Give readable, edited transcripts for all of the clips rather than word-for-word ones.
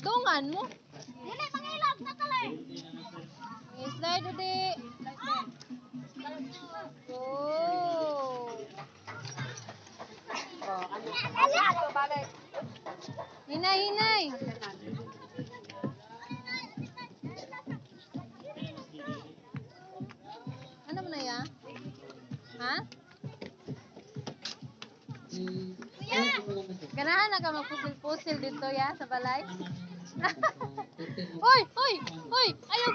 Dungan mo. Dili, mangilap na talay. Slide, udi. Oh. Hinay, hinay. Ano mo na ya? Ha? Ganahan na ka magpusil-pusil dito ya sa balay? Hoy, hoy, hoy! Ayaw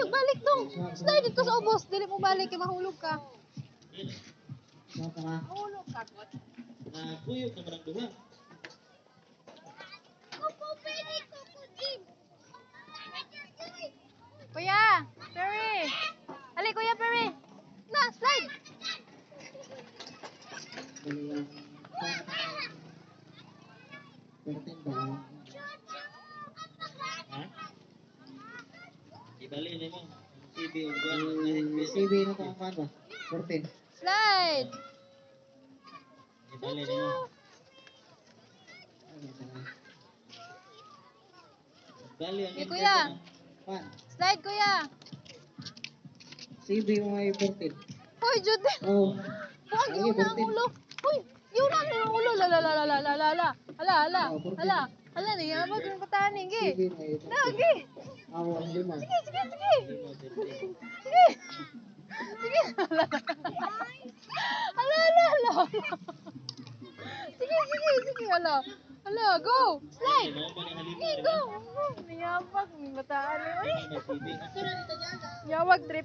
balik dong. Slide dito sa ubos, dili mo balik kay mahulog ka. Mahulog ka. Kuyog naman ang duha. Kuya, Perry. Ali, Kuya Perry. Na, slide. Ha? Ibali na mo. CB o buwan. CB na ito ang kan ba? 14. Slide. Ibali na mo. Bali ang Hey, Kuya. Pan. Slide, Kuya. CB mo ay 14. Hoy, Jude. Oh. Huwag yun na ang ulo. Hoy, yun na ang ulo. Hala. Hala, niyamag yung pataning, gi. CB mo ay 14. Lagi. Awang lima. Sige. Hala. Sige, hala, go. Slide. Go. Niyamag, yung bataan. Yawag trip.